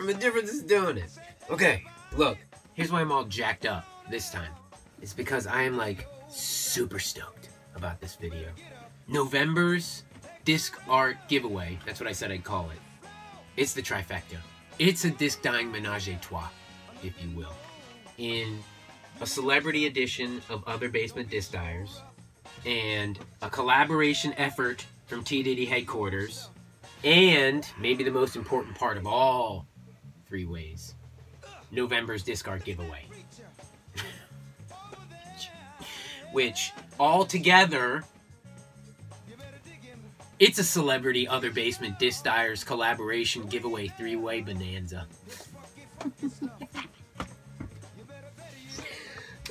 The difference is doing it. Okay, look. Here's why I'm all jacked up this time. It's because I am like super stoked about this video. November's disc art giveaway. That's what I said I'd call it. It's the trifecta. It's a disc dyeing menage a trois, if you will. In a celebrity edition of Other Basement Disc Dyers, and a collaboration effort from TDIDI headquarters, and maybe the most important part of all three ways, November's disc art giveaway. Which, all together, it's a celebrity Other Basement Disc Dyers collaboration giveaway three-way bonanza.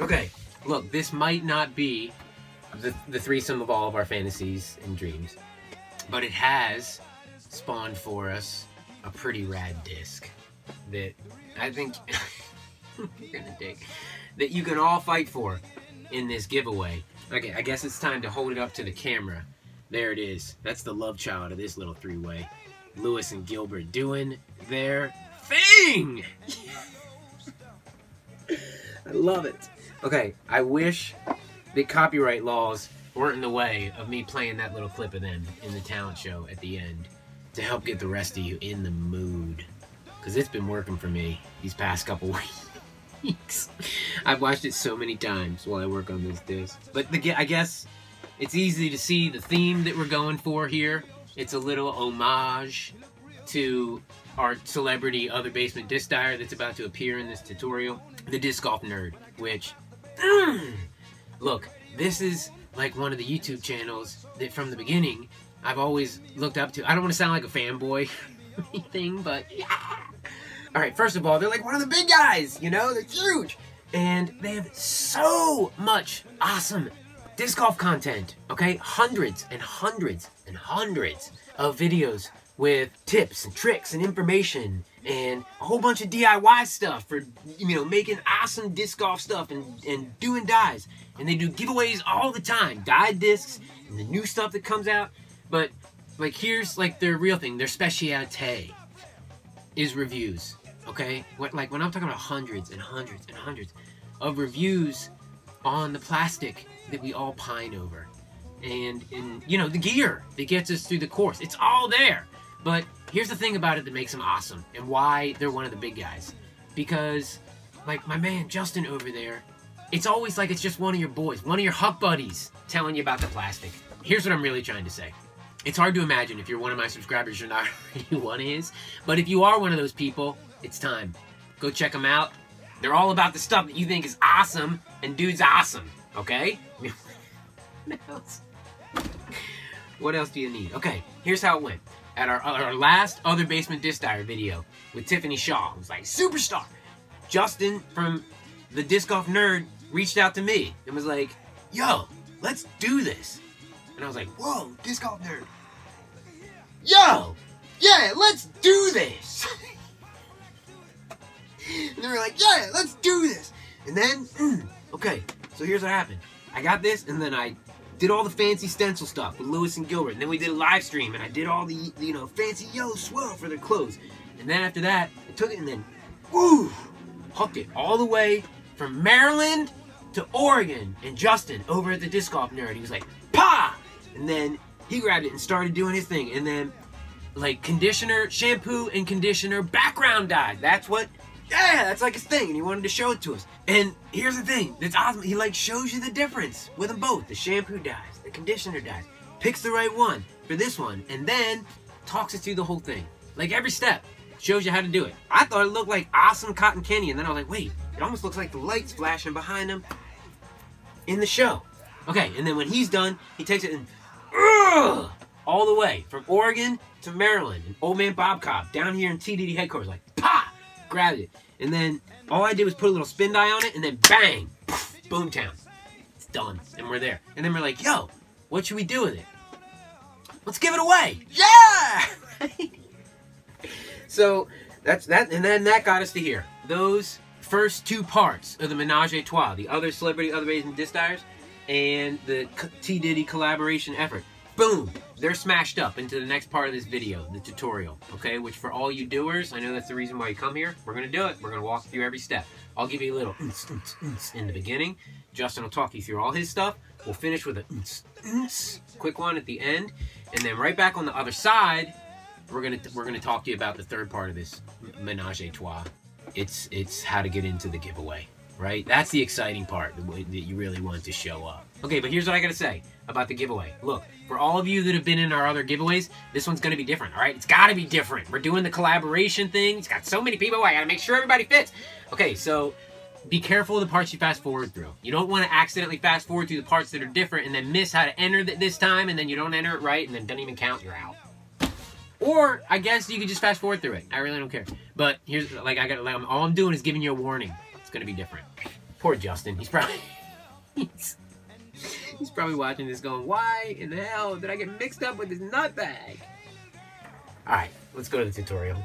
Okay, look, this might not be the threesome of all of our fantasies and dreams, but it has spawned for us a pretty rad disc that I think you're gonna dig, that you can all fight for in this giveaway. Okay, I guess it's time to hold it up to the camera. There it is. That's the love child of this little three-way. Lewis and Gilbert doing their thing! I love it. Okay, I wish that copyright laws weren't in the way of me playing that little clip of them in the talent show at the end to help get the rest of you in the mood. Because it's been working for me these past couple weeks. I've watched it so many times while I work on this disc. But I guess it's easy to see the theme that we're going for here. It's a little homage to our celebrity Other Basement Disc Dyer that's about to appear in this tutorial, the Disc Golf Nerd, which, look, this is like one of the YouTube channels that from the beginning I've always looked up to. I don't want to sound like a fanboy or anything, but yeah. Alright, first of all, they're like one of the big guys, you know, they're huge. And they have so much awesome disc golf content, okay? Hundreds and hundreds and hundreds of videos with tips and tricks and information and a whole bunch of DIY stuff for, you know, making awesome disc golf stuff and doing dyes. And they do giveaways all the time, dyed discs and the new stuff that comes out. But, like, here's, like, their real thing. Their specialty is reviews, okay? Like, when I'm talking about hundreds and hundreds and hundreds of reviews on the plastic that we all pine over. And you know, the gear that gets us through the course. It's all there. But here's the thing about it that makes them awesome and why they're one of the big guys. Because, like, my man Justin over there, it's always like it's just one of your boys, one of your huck buddies telling you about the plastic. Here's what I'm really trying to say. It's hard to imagine if you're one of my subscribers you're not already one of his. But if you are one of those people, it's time. Go check them out. They're all about the stuff that you think is awesome, and dude's awesome, okay? What else do you need? Okay, here's how it went. At our last Other Basement Disc Dyer video with Tiffany Shaw, it was like, superstar! Justin from the Disc Golf Nerd reached out to me and was like, yo, let's do this. And I was like, whoa, Disc Golf Nerd. Yo, yeah, let's do this. And they were like, yeah, let's do this. And then, okay, so here's what happened. I got this, and then I did all the fancy stencil stuff with Lewis and Gilbert. And then we did a live stream, and I did all the, you know, fancy yellow swirl for their clothes. And then after that, I took it and then, woo, hooked it all the way from Maryland to Oregon. And Justin, over at the Disc Golf Nerd, he was like, pa! And then he grabbed it and started doing his thing. And then, like, conditioner, shampoo and conditioner background dye. That's what... yeah, that's like his thing, and he wanted to show it to us. And here's the thing, that's awesome. He like shows you the difference with them both. The shampoo dyes, the conditioner dyes. Picks the right one for this one, and then talks us through the whole thing. Like every step, shows you how to do it. I thought it looked like awesome cotton candy, and then I was like, wait, it almost looks like the lights flashing behind him in the show. Okay, and then when he's done, he takes it and all the way from Oregon to Maryland. And old man Bob Cobb down here in TDIDI headquarters, like, pa! Grabbed it, and then all I did was put a little spin dye on it, and then bang, boomtown, it's done, and we're there. And then we're like, yo, what should we do with it? Let's give it away. Yeah. So that's that, and then that got us to here. Those first two parts of the menage a trois, the other celebrity, Other Basement Disc Dyers, and the TDIDI collaboration effort. boom, they're smashed up into the next part of this video, the tutorial, okay? Which for all you doers, I know that's the reason why you come here. We're gonna do it. We're gonna walk through every step. I'll give you a little in the beginning. Justin will talk you through all his stuff. We'll finish with a quick one at the end, and then right back on the other side, we're gonna talk to you about the third part of this menage a trois. It's how to get into the giveaway, right? That's the exciting part, the way that you really want to show up. Okay, but here's what I gotta say about the giveaway. Look, for all of you that have been in our other giveaways, this one's gonna be different, all right? It's gotta be different. We're doing the collaboration thing. It's got so many people. I gotta make sure everybody fits. Okay, so be careful of the parts you fast forward through. You don't want to accidentally fast forward through the parts that are different and then miss how to enter this time, and then you don't enter it right, and then it doesn't even count, you're out. Or, I guess you could just fast forward through it. I really don't care. But here's, like, all I'm doing is giving you a warning. It's gonna be different. Poor Justin. He's probably... he's probably watching this going, why in the hell did I get mixed up with this nut bag? Alright, let's go to the tutorial.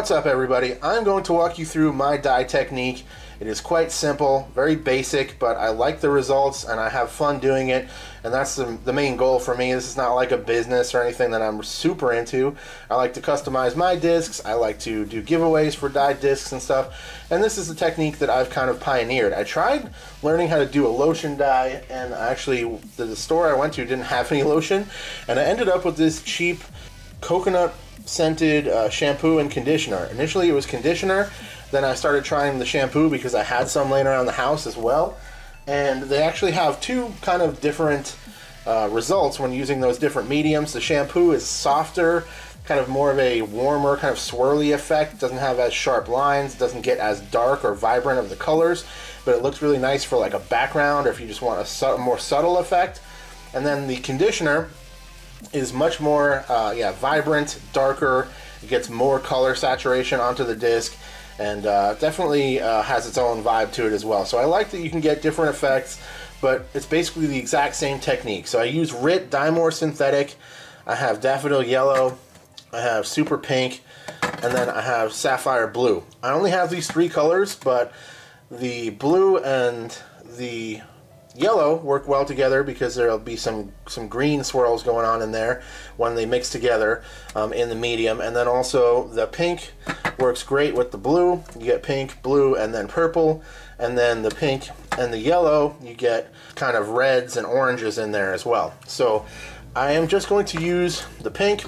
What's up, everybody? I'm going to walk you through my dye technique. It is quite simple, very basic, but I like the results and I have fun doing it, and that's the main goal for me. This is not like a business or anything that I'm super into. I like to customize my discs. I like to do giveaways for dyed discs and stuff, and this is the technique that I've kind of pioneered. I tried learning how to do a lotion dye, and actually the store I went to didn't have any lotion, and I ended up with this cheap coconut scented shampoo and conditioner. Initially it was conditioner, then I started trying the shampoo because I had some laying around the house as well, and they actually have two kind of different results when using those different mediums. The shampoo is softer, kind of more of a warmer, kind of swirly effect, doesn't have as sharp lines, doesn't get as dark or vibrant of the colors, but it looks really nice for like a background or if you just want a more subtle effect. And then the conditioner is much more vibrant, darker. It gets more color saturation onto the disc, and definitely has its own vibe to it as well. So I like that you can get different effects, but it's basically the exact same technique. So I use RIT Dymore Synthetic, I have Daffodil Yellow, I have Super Pink, and then I have Sapphire Blue. I only have these three colors, but the blue and the yellow work well together because there'll be some green swirls going on in there when they mix together in the medium. And then also the pink works great with the blue. You get pink, blue, and then purple. And then the pink and the yellow, you get kind of reds and oranges in there as well. So I am just going to use the pink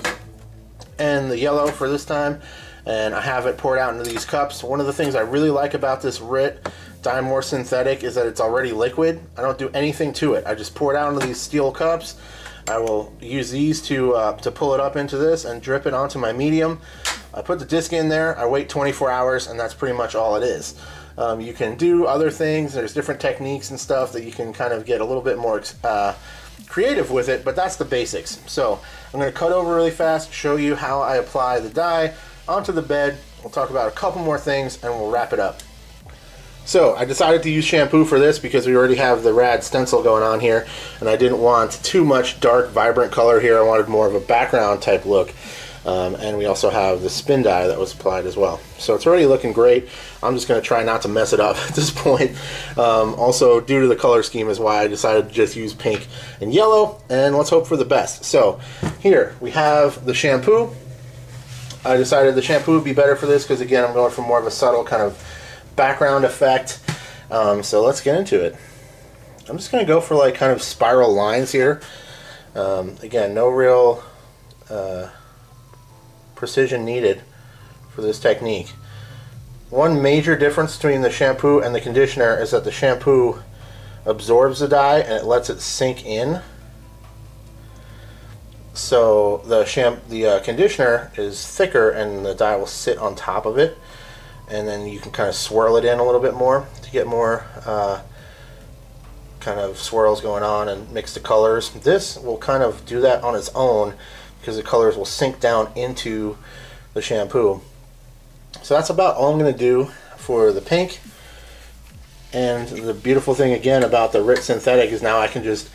and the yellow for this time, and I have it poured out into these cups. One of the things I really like about this RIT Dymore Synthetic is that it's already liquid. I don't do anything to it. I just pour it out into these steel cups. I will use these to pull it up into this and drip it onto my medium. I put the disc in there, I wait 24 hours, and that's pretty much all it is. You can do other things. There's different techniques and stuff that you can kind of get a little bit more creative with it, but that's the basics. So I'm going to cut over really fast, show you how I apply the dye onto the bed. We'll talk about a couple more things and we'll wrap it up. So I decided to use shampoo for this because we already have the rad stencil going on here, and I didn't want too much dark vibrant color here. I wanted more of a background type look, and we also have the spin dye that was applied as well. So it's already looking great. I'm just going to try not to mess it up at this point. Also, due to the color scheme is why I decided to just use pink and yellow, and let's hope for the best. So here we have the shampoo. I decided the shampoo would be better for this because, again, I'm going for more of a subtle kind of background effect. So let's get into it. I'm just going to go for like kind of spiral lines here. Again, no real precision needed for this technique. One major difference between the shampoo and the conditioner is that the shampoo absorbs the dye and it lets it sink in. So the conditioner is thicker and the dye will sit on top of it, and then you can kind of swirl it in a little bit more to get more kind of swirls going on and mix the colors. This will kind of do that on its own because the colors will sink down into the shampoo. So that's about all I'm going to do for the pink. And the beautiful thing again about the RIT Synthetic is now I can just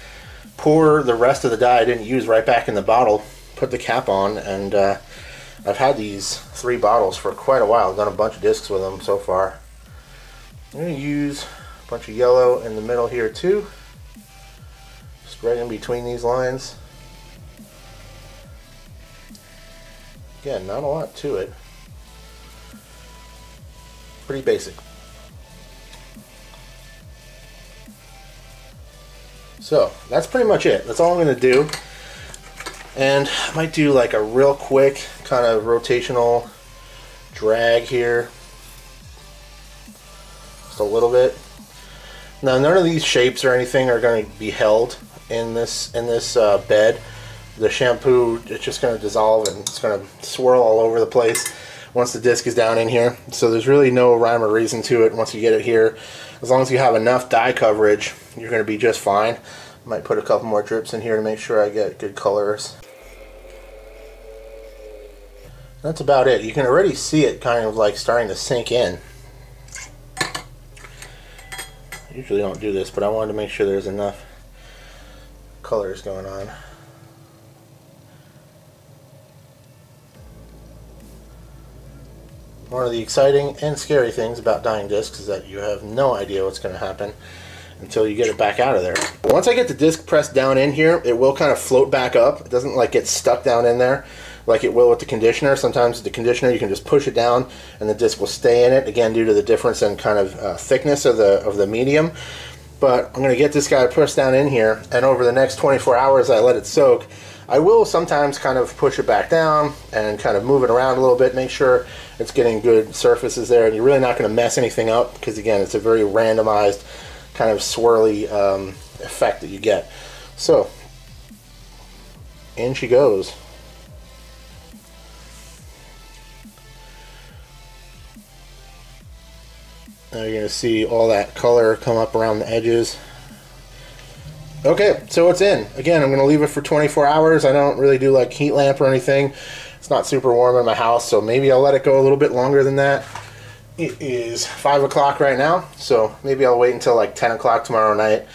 pour the rest of the dye I didn't use right back in the bottle, put the cap on, and I've had these 3 bottles for quite a while. I've done a bunch of discs with them so far. I'm going to use a bunch of yellow in the middle here too, just right in between these lines. Again, not a lot to it. Pretty basic. So that's pretty much it. That's all I'm going to do. And I might do like a real quick kind of rotational drag here. Just a little bit. Now none of these shapes or anything are going to be held in this bed. The shampoo, it's just going to dissolve and it's going to swirl all over the place once the disc is down in here. So there's really no rhyme or reason to it once you get it here. As long as you have enough dye coverage, you're going to be just fine. I might put a couple more drips in here to make sure I get good colors. That's about it. You can already see it kind of like starting to sink in. I usually don't do this, but I wanted to make sure there's enough colors going on. One of the exciting and scary things about dyeing discs is that you have no idea what's going to happen until you get it back out of there. Once I get the disc pressed down in here, it will kind of float back up. It doesn't like get stuck down in there like it will with the conditioner. Sometimes with the conditioner you can just push it down and the disc will stay in it, again due to the difference in kind of thickness of the medium. But I'm going to get this guy pressed down in here, and over the next 24 hours I let it soak. I will sometimes kind of push it back down and kind of move it around a little bit, make sure it's getting good surfaces there, and you're really not going to mess anything up because again it's a very randomized kind of swirly effect that you get. So in she goes. Now you're going to see all that color come up around the edges. Okay, so it's in. Again, I'm going to leave it for 24 hours. I don't really do like heat lamp or anything. It's not super warm in my house, so maybe I'll let it go a little bit longer than that. It is 5 o'clock right now, so maybe I'll wait until like 10 o'clock tomorrow night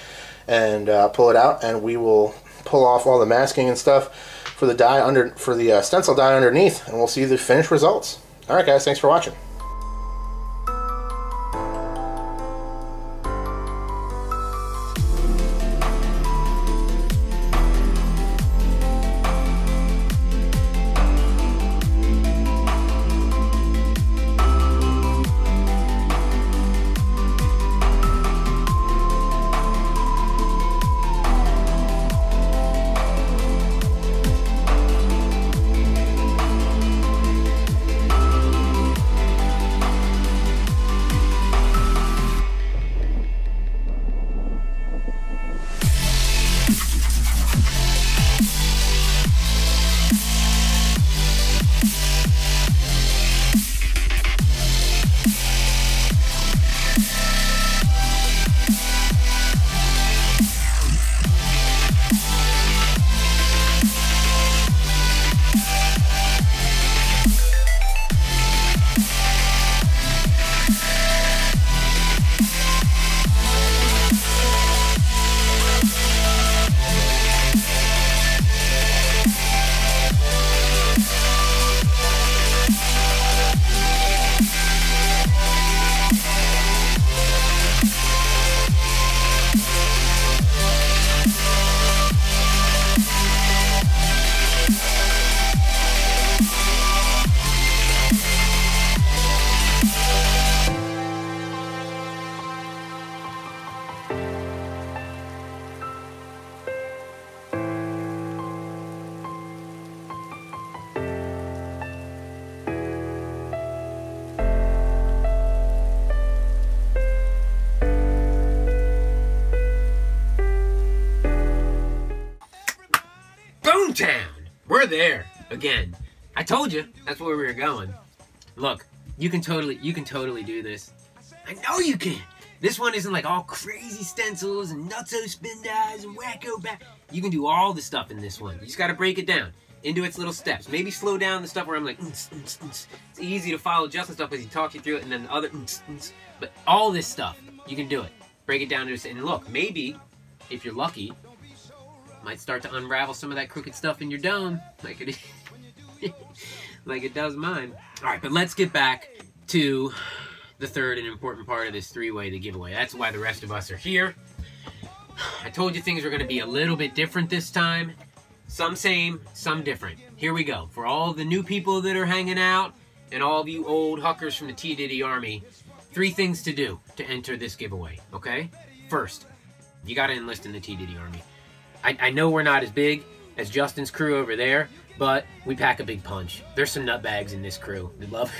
and pull it out, and we will pull off all the masking and stuff for the dye for the stencil dye underneath, and we'll see the finished results. All right, guys, thanks for watching. Boomtown! We're there again. I told you that's where we were going. Look, you can totally do this. I know you can. This one isn't like all crazy stencils and nutso spin dyes and wacko back. You can do all the stuff in this one. You just got to break it down into its little steps. Maybe slow down the stuff where I'm like, It's easy to follow Justin's stuff because he talks you through it, and then the other, but all this stuff, you can do it. Break it down to, and look, maybe if you're lucky, might start to unravel some of that crooked stuff in your dome, like it like it does mine. All right, but let's get back to the third and important part of this three-way, the giveaway. That's why the rest of us are here. I told you things were going to be a little bit different this time. Some same, some different. Here we go. For all the new people that are hanging out and all of you old huckers from the TDIDI Army, 3 things to do to enter this giveaway, okay? First, you got to enlist in the TDIDI Army. I know we're not as big as Justin's crew over there, but we pack a big punch. There's some nutbags in this crew that love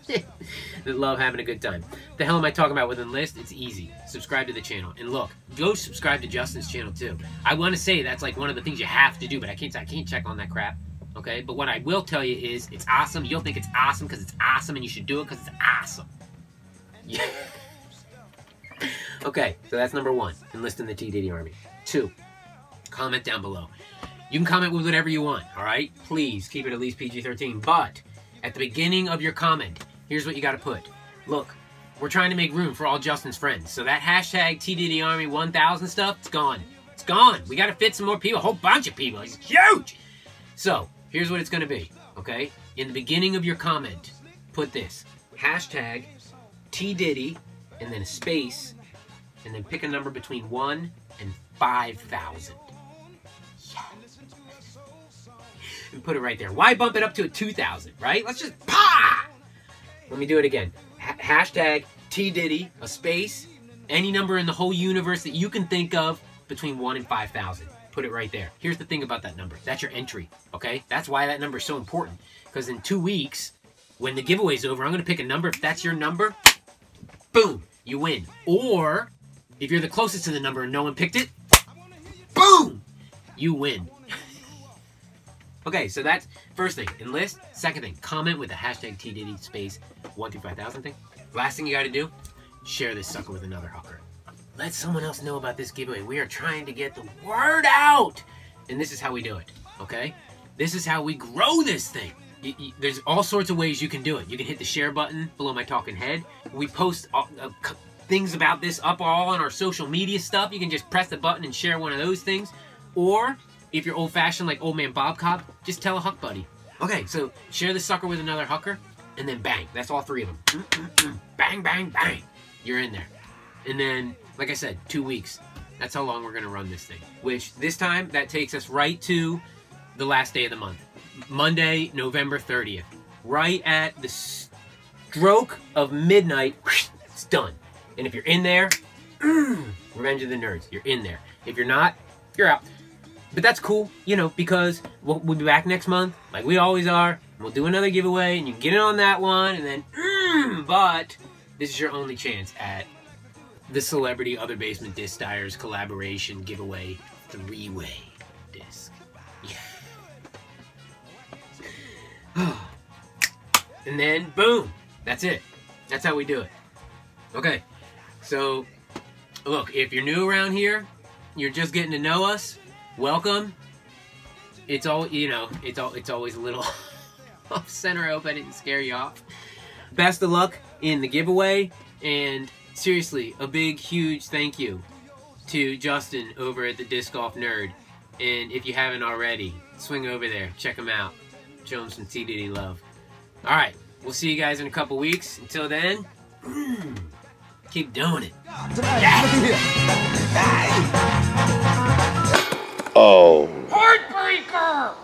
that love having a good time. The hell am I talking about with enlist? It's easy. Subscribe to the channel. And look, go subscribe to Justin's channel too. I want to say that's like one of the things you have to do, but I can't check on that crap. Okay? But what I will tell you is it's awesome. You'll think it's awesome because it's awesome, and you should do it because it's awesome. Yeah. Okay, so that's number 1. Enlist in the TDIDI Army. 2. Comment down below. You can comment with whatever you want, alright? Please keep it at least PG-13. But at the beginning of your comment, here's what you got to put. Look, we're trying to make room for all Justin's friends. So that hashtag TDIDI Army 1000 stuff, it's gone. It's gone. We got to fit some more people, a whole bunch of people. It's huge! So, here's what it's going to be, okay? In the beginning of your comment, put this. hashtag TDIDI, and then a space, and then pick a number between 1 and 5,000. Yeah. And put it right there. Why bump it up to a 2,000, right? Let's just Let me do it again. Hashtag TDIDI, a space, any number in the whole universe that you can think of between 1 and 5,000. Put it right there. Here's the thing about that number. That's your entry, okay? That's why that number is so important. Because in 2 weeks, when the giveaway's over, I'm going to pick a number. If that's your number, boom, you win. Or, if you're the closest to the number and no one picked it, boom, you win. Okay, so that's first thing, enlist. Second thing, comment with the hashtag TDIDI space 1 through 5,000 thing. Last thing you got to do, share this sucker with another hawker. Let someone else know about this giveaway. We are trying to get the word out. And this is how we do it, okay? This is how we grow this thing. There's all sorts of ways you can do it. You can hit the share button below my talking head. We post things about this up all on our social media stuff. You can just press the button and share one of those things. Or, if you're old-fashioned like Old Man Bob Cobb, just tell a huck buddy. Okay, so share this sucker with another hucker, and then bang. That's all 3 of them. Bang, bang, bang. You're in there. And then, like I said, 2 weeks. That's how long we're going to run this thing. Which, this time, that takes us right to the last day of the month. Monday, November 30th. Right at the stroke of midnight, it's done. And if you're in there, Revenge of the Nerds, you're in there. If you're not, you're out. But that's cool, you know, because we'll be back next month, like we always are. And we'll do another giveaway, and you can get in on that one, and then, but this is your only chance at the Celebrity Other Basement Disc Dyers Collaboration Giveaway 3-way disc. Yeah. And then, boom, that's it. That's how we do it. Okay, so, look, if you're new around here, you're just getting to know us, welcome. It's all, you know, it's always a little off center. I hope I didn't scare you off. Best of luck in the giveaway, and seriously, a big, huge thank you to Justin over at the Disc Golf Nerd. And if you haven't already, swing over there, check him out, show him some TDIDI love. All right, we'll see you guys in a couple weeks. Until then, keep doing it. Oh. Heartbreaker!